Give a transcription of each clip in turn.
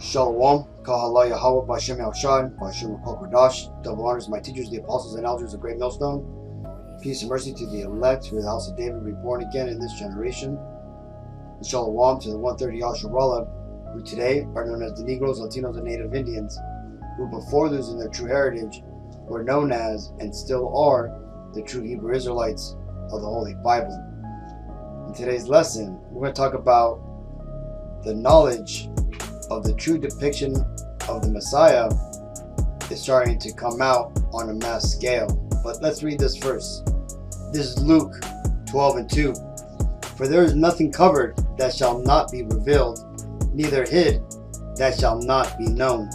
Shalom, Kahala Yahweh, Bashem Yahushai, Bashem Kokodash, double honors to my teachers, the apostles and elders of Great Millstone. Peace and mercy to the elect, who are the house of David, reborn again in this generation. And Shalom to the 130 Yasharallah, who today are known as the Negroes, Latinos, and Native Indians, who before losing their true heritage were known as, and still are, the true Hebrew Israelites of the Holy Bible. In today's lesson, we're going to talk about the knowledge of the true depiction of the Messiah is starting to come out on a mass scale. But let's read this first. This is Luke 12:2. For there is nothing covered that shall not be revealed, neither hid that shall not be known.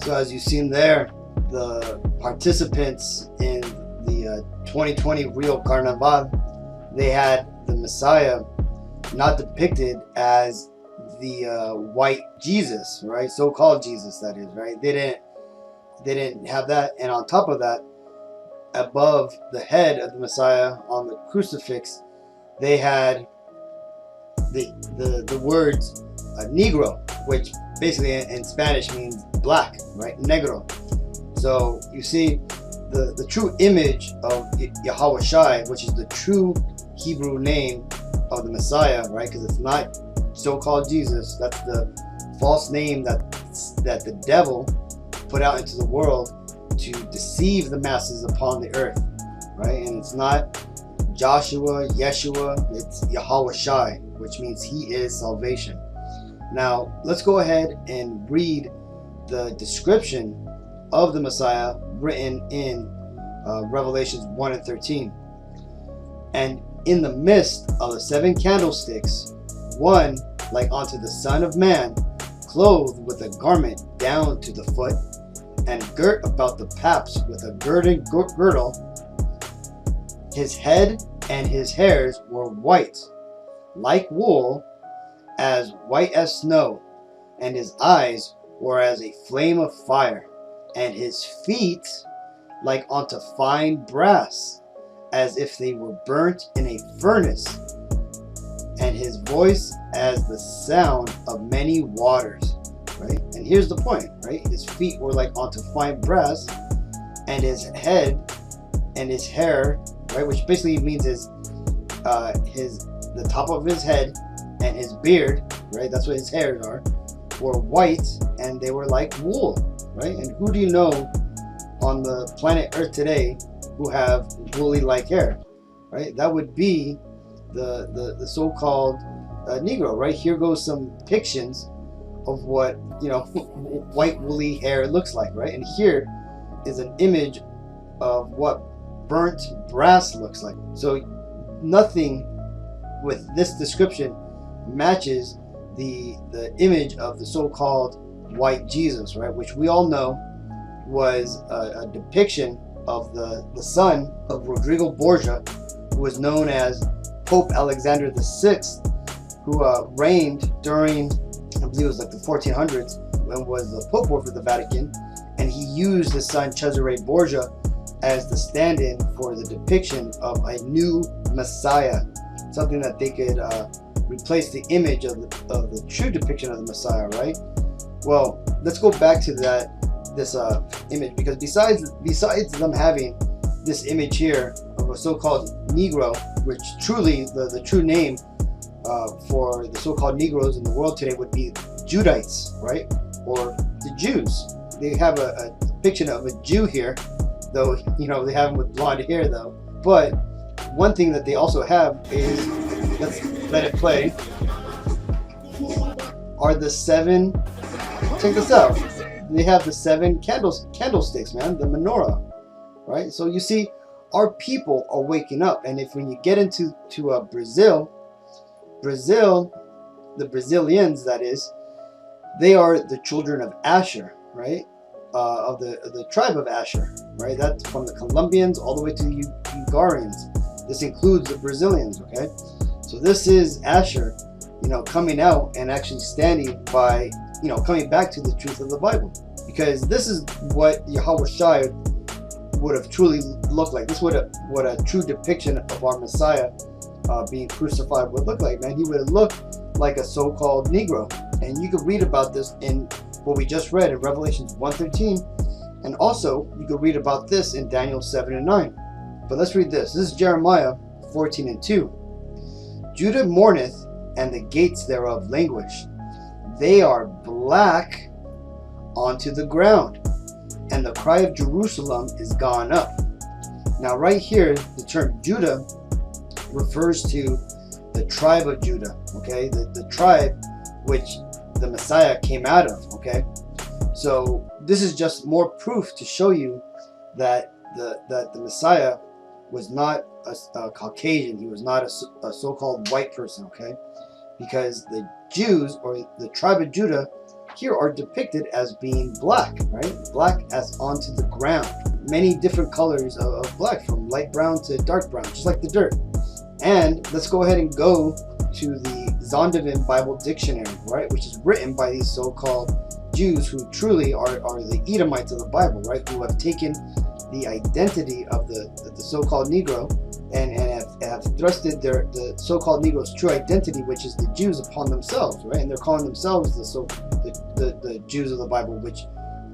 So as you've seen there, the participants in the 2020 Rio Carnaval, they had the Messiah not depicted as the white Jesus, right? So-called Jesus, that is, right? They didn't have that. And on top of that, above the head of the Messiah on the crucifix, they had the words Negro, which basically in Spanish means black, right? Negro. So you see the true image of Yahweh Shai, which is the true Hebrew name of the Messiah, right? Because it's not so-called Jesus. That's the false name that the devil put out into the world to deceive the masses upon the earth, right? And it's not Joshua, Yeshua, it's Yahweh Shai, which means he is salvation. Now, let's go ahead and read the description of the Messiah written in Revelations 1:13. And in the midst of the 7 candlesticks, one like unto the Son of Man, clothed with a garment down to the foot, and girt about the paps with a girdle. His head and his hairs were white, like wool, as white as snow, and his eyes were as a flame of fire, and his feet like unto fine brass, as if they were burnt in a furnace, and his voice as the sound of many waters. Right? And here's the point, right? His feet were like unto fine brass, and his head and his hair, right, which basically means the top of his head and his beard, right, that's what his hairs are, were white, and they were like wool, right? And who do you know on the planet Earth today who have woolly like hair, right? That would be the so-called Negro, right? Here goes some depictions of what, white woolly hair looks like, right? And here is an image of what burnt brass looks like. So nothing with this description matches the image of the so-called white Jesus, right? Which we all know was a depiction of the son of Rodrigo Borgia, who was known as Pope Alexander VI, who reigned during, I believe it was like the 1400s, when was the Pope over the Vatican, and he used his son Cesare Borgia as the stand-in for the depiction of a new Messiah, something that they could replace the image of the true depiction of the Messiah, right? Well, let's go back to this image, because besides them having this image here of a so-called Negro, which truly the true name for the so-called Negroes in the world today would be Judites, right? Or the Jews. They have a depiction of a Jew here, though they have them with blonde hair though. But one thing that they also have is, let's let it play, are the 7, check this out, they have the 7 candlesticks, man, the menorah, right? So you see, our people are waking up. And if when you get into Brazil, the Brazilians, that is, They are the children of Asher, right? Of the tribe of Asher, right? That's from the Colombians all the way to the Ugarians. This includes the Brazilians, okay? So this is Asher, coming out and actually standing by, coming back to the truth of the Bible. Because this is what Yahweh Shai would have truly looked like. This would what a true depiction of our Messiah being crucified would look like, man. He would have looked like a so-called Negro. And you could read about this in what we just read in Revelations 1:13. And also, you could read about this in Daniel 7 and 9. But let's read this. This is Jeremiah 14 and 2. Judah mourneth, and the gates thereof languish. They are black onto the ground, and the cry of Jerusalem is gone up. Now right here, the term Judah refers to the tribe of Judah, okay? The tribe which the Messiah came out of, okay? So this is just more proof to show you that the Messiah was not a Caucasian. He was not a so-called white person, okay? Because the Jews, or the tribe of Judah, here are depicted as being black, right? Black as onto the ground. Many different colors of black, from light brown to dark brown, just like the dirt. And let's go ahead and go to the Zondervan Bible Dictionary, right? Which is written by these so-called Jews who truly are the Edomites of the Bible, right? Who have taken the identity of the so-called Negro and have thrusted the so-called Negro's true identity, which is the Jews, upon themselves, right? And they're calling themselves the Jews of the Bible, which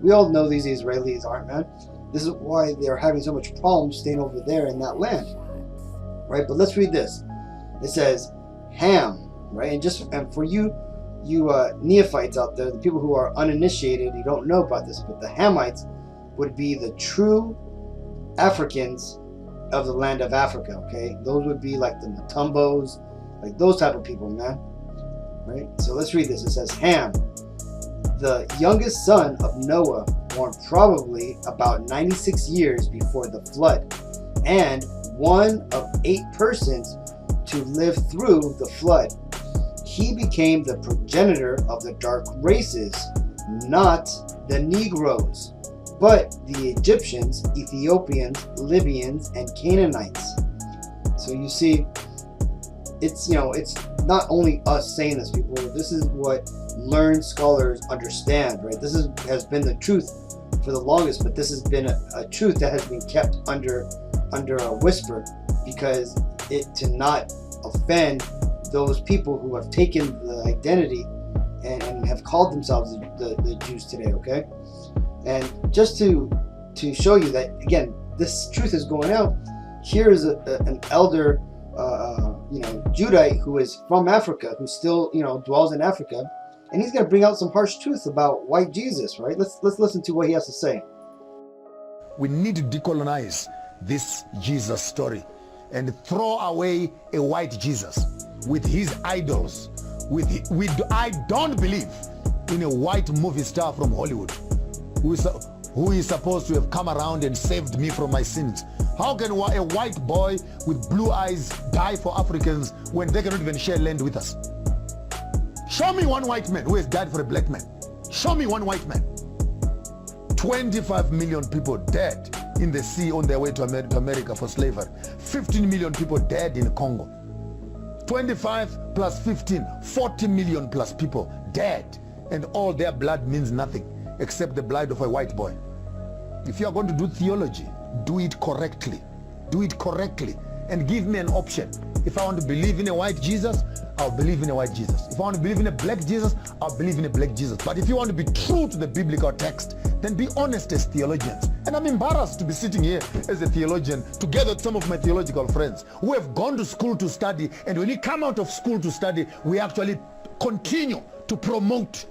we all know these Israelis aren't, man. This is why they're having so much problems staying over there in that land, right? But let's read this. It says Ham, right? And for you neophytes out there, the people who are uninitiated, you don't know about this, but the Hamites would be the true Africans of the land of Africa, okay? Those would be like the Matumbos, like those type of people, man, right? So let's read this. It says Ham, the youngest son of Noah, born probably about 96 years before the flood, and one of 8 persons to live through the flood. He became the progenitor of the dark races, not the Negroes, but the Egyptians, Ethiopians, Libyans, and Canaanites. So you see, it's not only us saying this, people. This is what learned scholars understand, right? This has been the truth for the longest, but this has been a truth that has been kept under a whisper, because it to not offend those people who have taken the identity and have called themselves the Jews today, okay? And just to show you that, again, this truth is going out, here is an elder, Judite who is from Africa, who still, dwells in Africa, and he's going to bring out some harsh truths about white Jesus, right? Let's listen to what he has to say. We need to decolonize this Jesus story and throw away a white Jesus with his idols. I don't believe in a white movie star from Hollywood who is supposed to have come around and saved me from my sins. How can a white boy with blue eyes die for Africans when they cannot even share land with us? Show me one white man who has died for a black man. Show me one white man. 25 million people dead in the sea on their way to America for slavery. 15 million people dead in Congo. 25 plus 15, 40 million plus people dead. And all their blood means nothing except the blood of a white boy. If you are going to do theology, do it correctly. Do it correctly and give me an option. If I want to believe in a white Jesus, I'll believe in a white Jesus. If I want to believe in a black Jesus, I'll believe in a black Jesus. But if you want to be true to the biblical text, then be honest as theologians. And I'm embarrassed to be sitting here as a theologian together with some of my theological friends who have gone to school to study, and when you come out of school to study, we actually continue to promote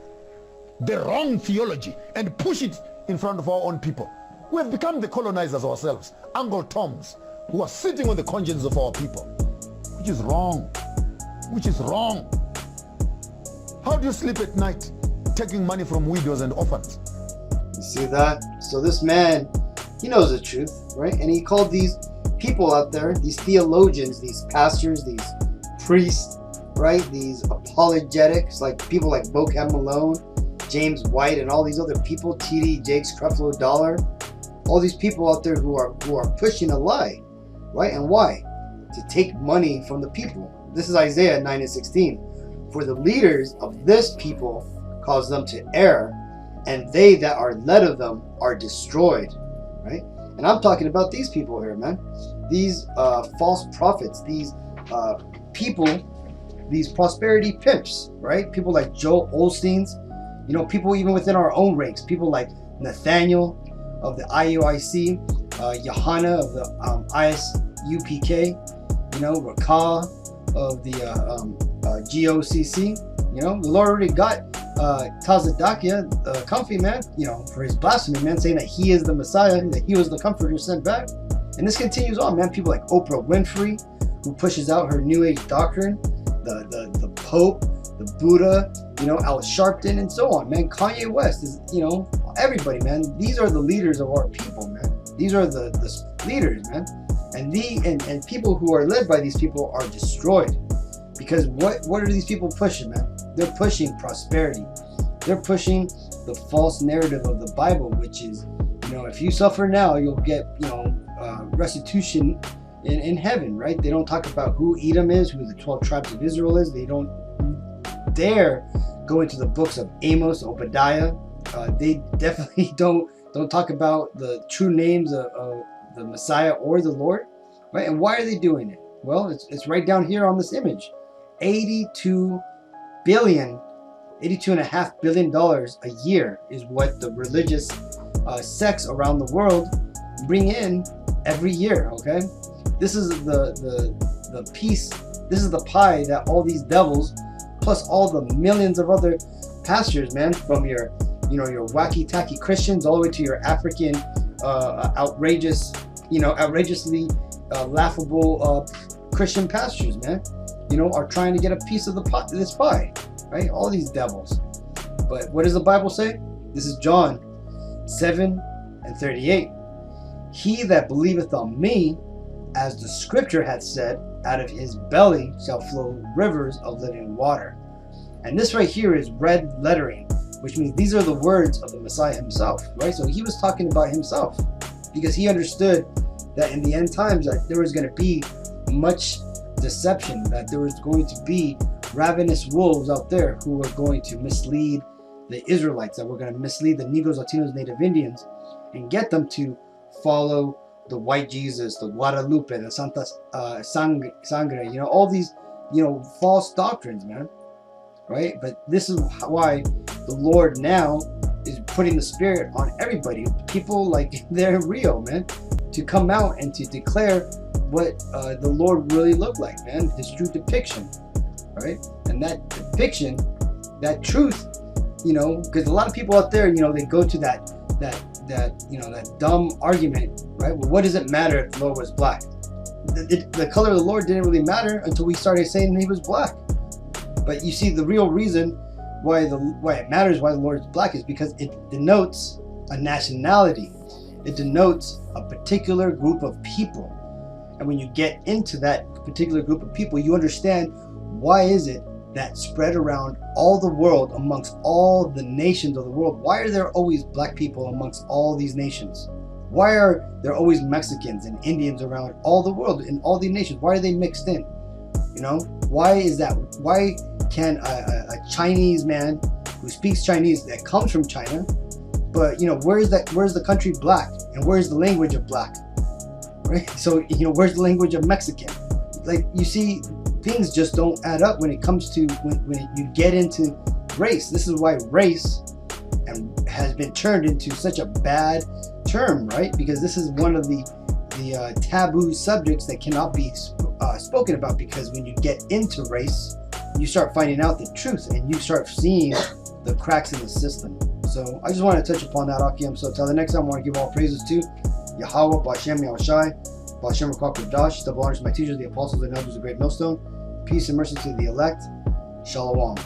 the wrong theology and push it in front of our own people. We have become the colonizers ourselves, Uncle Toms, who are sitting on the conscience of our people, which is wrong, which is wrong. How do you sleep at night taking money from widows and orphans? You see that? So this man, he knows the truth, right? And he called these people out there, these theologians, these pastors, these priests, right? These apologetics, like people like Bocam Malone, James White and all these other people, TD Jakes, Creflo Dollar, all these people out there who are pushing a lie, right? And why? To take money from the people. This is Isaiah 9:16. For the leaders of this people cause them to err, and they that are led of them are destroyed, right? And I'm talking about these people here, man. These false prophets, these people, these prosperity pimps, right? People like Joel Osteen's, you know, people even within our own ranks, people like Nathaniel of the IUIC, Johanna of the ISUPK, you know, Rakah of the GOCC. You know, the Lord already got Tazadakia, comfy, man, you know, for his blasphemy, man, saying that he is the Messiah, that he was the comforter sent back. And this continues on, man. People like Oprah Winfrey, who pushes out her New Age doctrine, the Pope, the Buddha, you know, Al Sharpton, and so on, man. Kanye West is, you know, everybody, man. These are the leaders of our people, man. These are the leaders, man. And and people who are led by these people are destroyed. Because what are these people pushing, man? They're pushing prosperity. They're pushing the false narrative of the Bible, which is, you know, if you suffer now, you'll get, you know, restitution in heaven, right? They don't talk about who Edom is, who the 12 tribes of Israel is. They don't dare go into the books of Amos, Obadiah. They definitely don't talk about the true names of the Messiah or the Lord, right? And why are they doing it? Well, it's right down here on this image. $82.5 billion a year is what the religious sects around the world bring in every year. Okay, this is the piece. This is the pie that all these devils, plus all the millions of other pastors, man, from your, you know, your wacky tacky Christians all the way to your African outrageously laughable Christian pastors, man, you know, are trying to get a piece of this pie, right? All these devils. But what does the Bible say? This is John 7:38. He that believeth on me, as the scripture hath said, out of his belly shall flow rivers of living water. And this right here is red lettering, which means these are the words of the Messiah himself, right? So he was talking about himself, because he understood that in the end times that there was going to be much deception, that there was going to be ravenous wolves out there who were going to mislead the Israelites, that were going to mislead the Negros, Latinos, Native Indians, and get them to follow the white Jesus, the Guadalupe, the Santa Sangre, you know, all these, you know, false doctrines, man, right? But this is why the Lord now is putting the Spirit on everybody, people like they're real, man, to come out and to declare what the Lord really looked like, man, his true depiction, right? And that depiction, that truth, you know, because a lot of people out there, you know, they go to that you know, that dumb argument, right? Well, what does it matter if the Lord was black? The color of the Lord didn't really matter until we started saying he was black. But you see, the real reason why it matters why the Lord is black is because it denotes a nationality. It denotes a particular group of people. And when you get into that particular group of people, you understand why is it that spread around all the world, amongst all the nations of the world. Why are there always black people amongst all these nations? Why are there always Mexicans and Indians around all the world, in all these nations? Why are they mixed in? You know, why is that? Why can a Chinese man who speaks Chinese, that comes from China, but, you know, where's the country black, and where's the language of black, right? So, you know, where's the language of Mexican? Like, you see, things just don't add up when it comes to when you get into race. This is why race has been turned into such a bad term, right? Because this is one of the taboo subjects that cannot be spoken about, because when you get into race, you start finding out the truth and you start seeing the cracks in the system. So I just want to touch upon that, Akim. So till the next time, I want to give all praises to Yahweh, Ba'Shem Yahushai, Ba'Shem Rakak Kodash, double honors to my teachers, the apostles and elders of Great Millstone. Peace and mercy to the elect. Shalom.